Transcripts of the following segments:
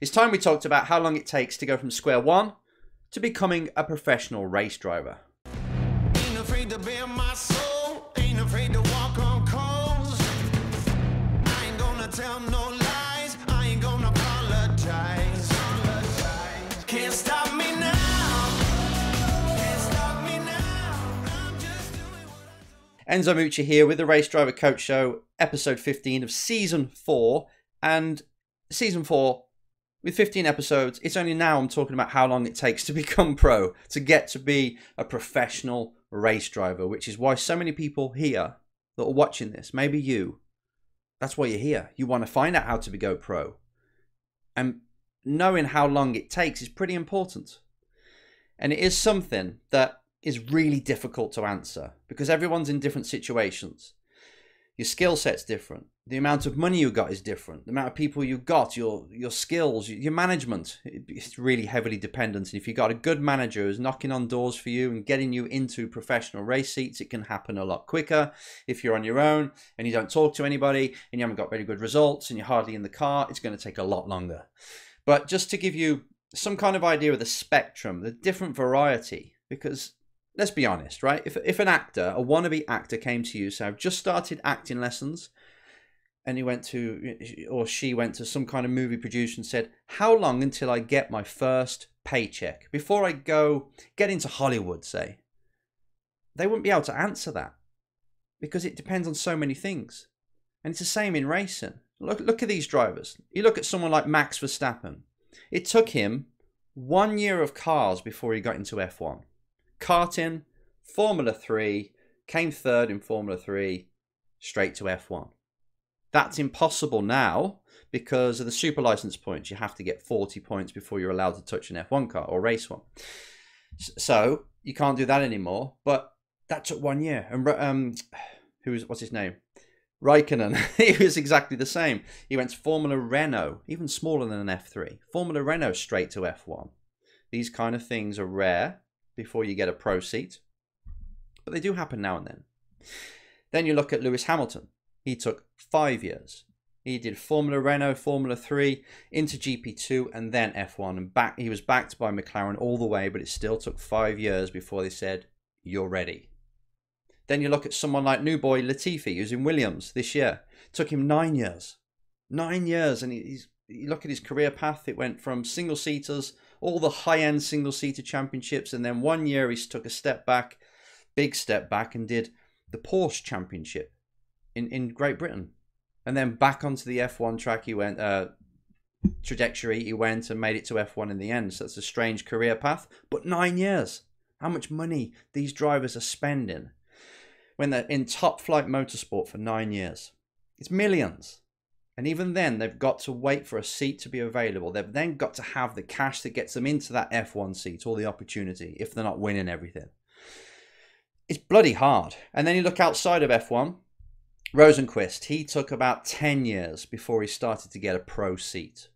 It's time we talked about how long it takes to go from square one to becoming a professional race driver. Ain't afraid to bare my soul, ain't afraid to walk on coals. I ain't gonna tell no lies, I ain't gonna apologize. Can't stop me now, can't stop me now. I'm just doing what I do. Enzo Mucci here with the Race Driver Coach Show, episode 15 of season 4. And season 4, with 15 episodes, it's only now I'm talking about how long it takes to become pro, to get to be a professional race driver, which is why so many people here that are watching this, maybe you, that's why you're here. You want to find out how to go pro. And knowing how long it takes is pretty important. And it is something that is really difficult to answer because everyone's in different situations. Your skill set's different. The amount of money you got is different. The amount of people you got, your skills, your management, it's really heavily dependent. And if you've got a good manager who's knocking on doors for you and getting you into professional race seats, it can happen a lot quicker. If you're on your own and you don't talk to anybody and you haven't got very good results and you're hardly in the car, it's going to take a lot longer. But just to give you some kind of idea of the spectrum, the different variety, because let's be honest, right? If an actor, a wannabe actor came to you, so I've just started acting lessons, and he went to, or she went to some kind of movie producer and said, how long until I get my first paycheck? Before I go get into Hollywood, say. They wouldn't be able to answer that because it depends on so many things. And it's the same in racing. Look at these drivers. You look at someone like Max Verstappen. It took him 1 year of cars before he got into F1. Karting, Formula 3, came third in Formula 3, straight to F1. That's impossible now because of the super license points. You have to get 40 points before you're allowed to touch an F1 car or race one. So you can't do that anymore. But that took 1 year. And what's his name? Raikkonen. He was exactly the same. He went to Formula Renault, even smaller than an F3. Formula Renault straight to F1. These kind of things are rare before you get a pro seat, but they do happen now and then. Then you look at Lewis Hamilton. He took 5 years. He did Formula Renault, Formula 3, into GP2, and then F1. And back, he was backed by McLaren all the way, but it still took 5 years before they said, you're ready. Then you look at someone like new boy Latifi, who's in Williams this year. It took him 9 years. 9 years, and you look at his career path. It went from single-seaters, all the high-end single-seater championships, and then 1 year he took a step back, big step back, and did the Porsche Championship in Great Britain. And then back onto the F1 track he went, trajectory he went, and made it to F1 in the end. So that's a strange career path, but 9 years. How much money these drivers are spending when they're in top flight motorsport for 9 years. It's millions. And even then, they've got to wait for a seat to be available. They've then got to have the cash that gets them into that F1 seat, or the opportunity, if they're not winning everything. It's bloody hard. And then you look outside of F1, Rosenquist, he took about 10 years before he started to get a pro seat.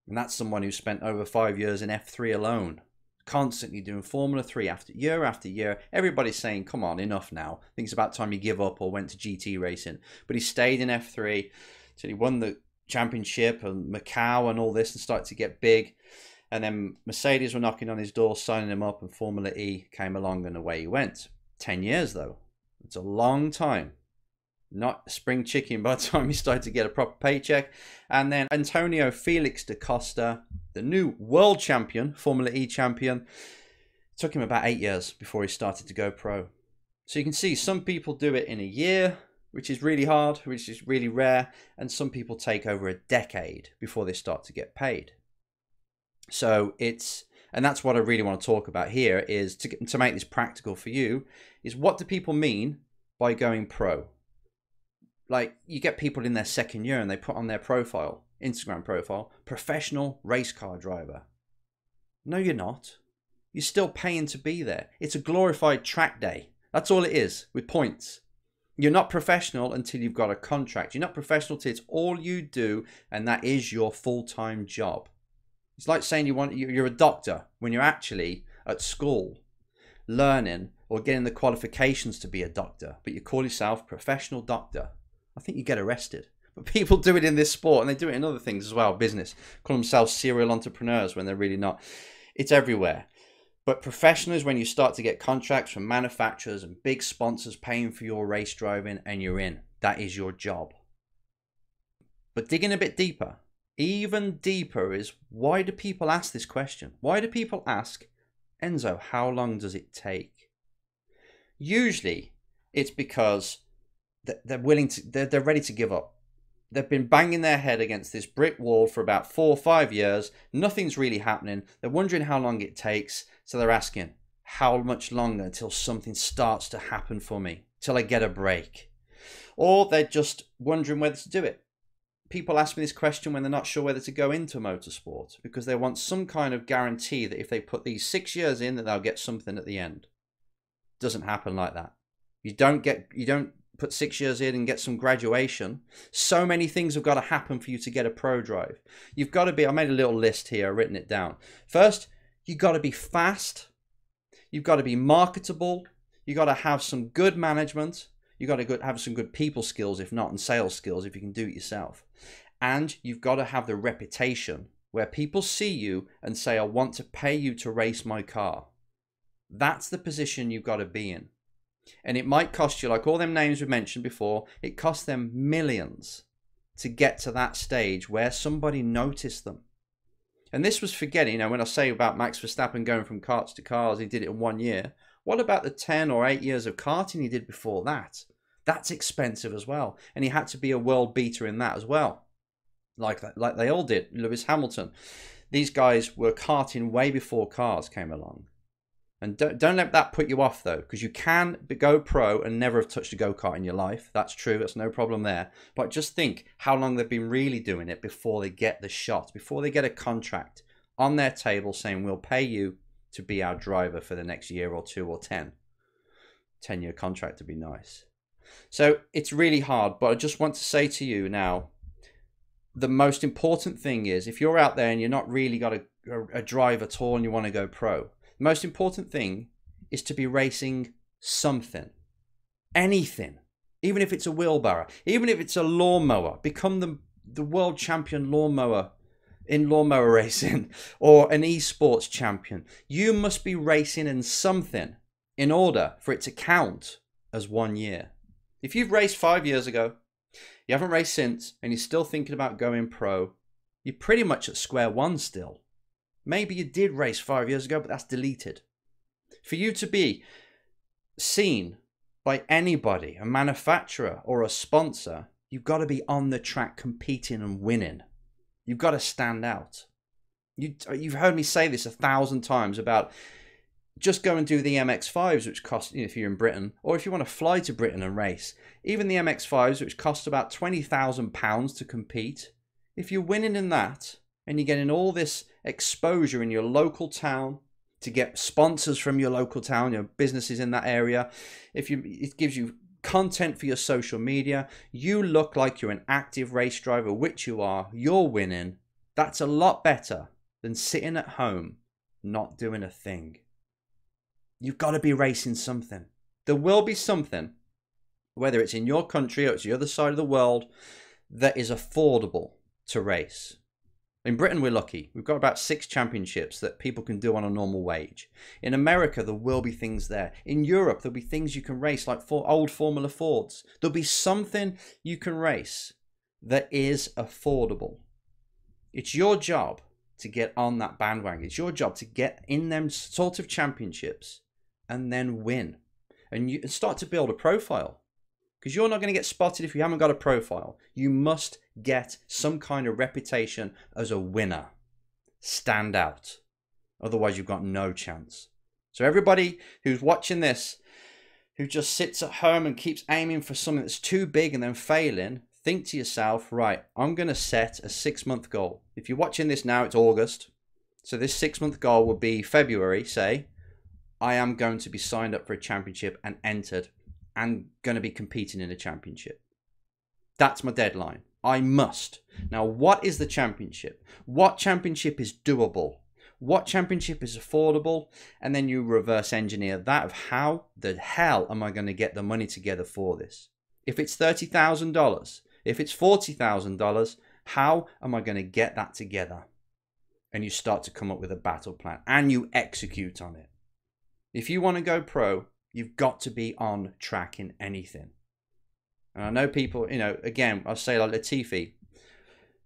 And that's someone who spent over 5 years in F3 alone, constantly doing Formula 3 after year. Everybody's saying, come on, enough now. I think it's about time you give up or went to GT racing. But he stayed in F3 till he won the championship and Macau and all this and started to get big. And then Mercedes were knocking on his door, signing him up, and Formula E came along and away he went. 10 years though. It's a long time. Not a spring chicken by the time he started to get a proper paycheck. And then Antonio Felix da Costa, the new world champion, Formula E champion, it took him about 8 years before he started to go pro. So you can see some people do it in a year, which is really hard, which is really rare. And some people take over a decade before they start to get paid. So and that's what I really want to talk about here, is to make this practical for you, is what do people mean by going pro? Like, you get people in their second year and they put on their profile, Instagram profile, professional race car driver. No, you're not. You're still paying to be there. It's a glorified track day. That's all it is, with points. You're not professional until you've got a contract. You're not professional till it's all you do, and that is your full-time job. It's like saying you're a doctor when you're actually at school learning or getting the qualifications to be a doctor, but you call yourself professional doctor. I think you get arrested. But people do it in this sport, and they do it in other things as well, business. Call themselves serial entrepreneurs when they're really not. It's everywhere. But professionals, when you start to get contracts from manufacturers and big sponsors paying for your race driving, and you're in, that is your job. But digging a bit deeper, even deeper, is why do people ask this question? Why do people ask, Enzo, how long does it take? Usually it's because they're willing to, they're ready to give up. They've been banging their head against this brick wall for about 4 or 5 years. Nothing's really happening. They're wondering how long it takes. So they're asking, how much longer until something starts to happen for me, till I get a break? Or they're just wondering whether to do it. People ask me this question when they're not sure whether to go into motorsport, because they want some kind of guarantee that if they put these 6 years in, that they'll get something at the end. Doesn't happen like that. You don't put 6 years in and get some graduation. So many things have got to happen for you to get a pro drive. You've got to be, I made a little list here, I've written it down. First, you've got to be fast. You've got to be marketable. You've got to have some good management. You've got to have some good people skills, if not, and sales skills, if you can do it yourself. And you've got to have the reputation where people see you and say, I want to pay you to race my car. That's the position you've got to be in. And it might cost you, like all them names we mentioned before, it costs them millions to get to that stage where somebody noticed them. And this was forgetting, you know, when I say about Max Verstappen going from karts to cars, he did it in 1 year. What about the 10 or 8 years of karting he did before that? That's expensive as well. And he had to be a world beater in that as well. Like they all did. Lewis Hamilton. These guys were karting way before cars came along. And don't let that put you off, though, because you can go pro and never have touched a go-kart in your life. That's true. That's no problem there. But just think how long they've been really doing it before they get the shot, before they get a contract on their table saying, we'll pay you to be our driver for the next year or 2 or 10. 10-year contract would be nice. So it's really hard. But I just want to say to you now, the most important thing is, if you're out there and you're not really got a drive at all and you want to go pro, the most important thing is to be racing something, anything, even if it's a wheelbarrow, even if it's a lawnmower. Become the world champion lawnmower in lawnmower racing, or an esports champion. You must be racing in something in order for it to count as 1 year. If you've raced 5 years ago, you haven't raced since, and you're still thinking about going pro, you're pretty much at square one still. Maybe you did race 5 years ago, but that's deleted. For you to be seen by anybody, a manufacturer or a sponsor, you've got to be on the track competing and winning. You've got to stand out. You've heard me say this 1,000 times about just go and do the MX-5s, which cost, if you're in Britain, or if you want to fly to Britain and race, even the MX-5s, which cost about £20,000 to compete, if you're winning in that, and you're getting all this exposure in your local town to get sponsors from your local town, your businesses in that area, it gives you content for your social media, you look like you're an active race driver, which you are, you're winning. That's a lot better than sitting at home not doing a thing. You've got to be racing something. There will be something, whether it's in your country or it's the other side of the world, that is affordable to race. In Britain, we're lucky. We've got about 6 championships that people can do on a normal wage. In America, there will be things there. In Europe, there'll be things you can race, like old Formula Fords. There'll be something you can race that is affordable. It's your job to get on that bandwagon. It's your job to get in them sort of championships and then win. And you start to build a profile. Because you're not going to get spotted if you haven't got a profile. You must get some kind of reputation as a winner. Stand out. Otherwise, you've got no chance. So everybody who's watching this, who just sits at home and keeps aiming for something that's too big and then failing, think to yourself, right, I'm going to set a 6-month goal. If you're watching this now, it's August. So this 6-month goal would be February, say, I am going to be signed up for a championship and entered and going to be competing in a championship. That's my deadline. I must. Now, what is the championship? What championship is doable? What championship is affordable? And then you reverse engineer that of how the hell am I going to get the money together for this? If it's $30,000, If it's $40,000, how am I going to get that together? And you start to come up with a battle plan and you execute on it. If you want to go pro, you've got to be on track in anything. And I know people, you know, again, I'll say like Latifi,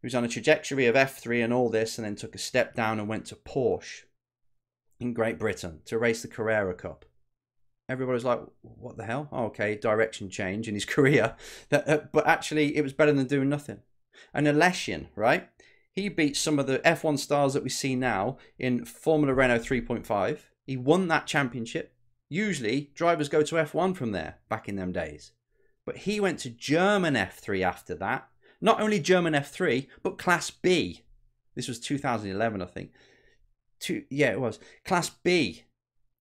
who's on a trajectory of F3 and all this, and then took a step down and went to Porsche in Great Britain to race the Carrera Cup. Everybody's like, what the hell? Oh, okay, direction change in his career. But actually, it was better than doing nothing. And Aleshin, right? He beat some of the F1 stars that we see now in Formula Renault 3.5. He won that championship. Usually, drivers go to F1 from there, back in them days. But he went to German F3 after that. Not only German F3, but Class B. This was 2011, I think. Yeah, it was. Class B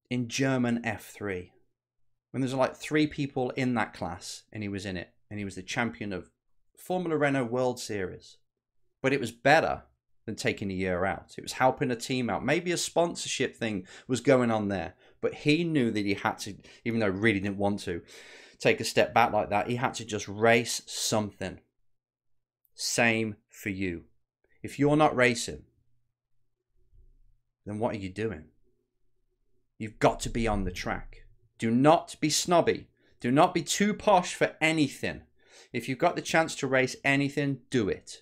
in German F3. When there's like 3 people in that class, and he was in it. And he was the champion of Formula Renault World Series. But it was better than taking a year out. It was helping a team out. Maybe a sponsorship thing was going on there. But he knew that he had to, even though he really didn't want to, take a step back like that. He had to just race something. Same for you. If you're not racing, then what are you doing? You've got to be on the track. Do not be snobby. Do not be too posh for anything. If you've got the chance to race anything, do it.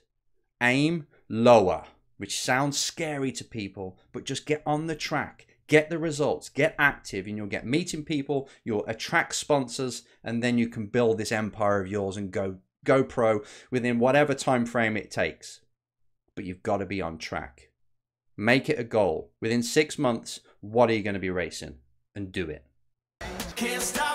Aim lower, which sounds scary to people, but just get on the track. Get the results, get active, and you'll get meeting people, you'll attract sponsors, and then you can build this empire of yours and go pro within whatever time frame it takes. But you've got to be on track. Make it a goal. Within 6 months, what are you going to be racing? And do it. Can't stop.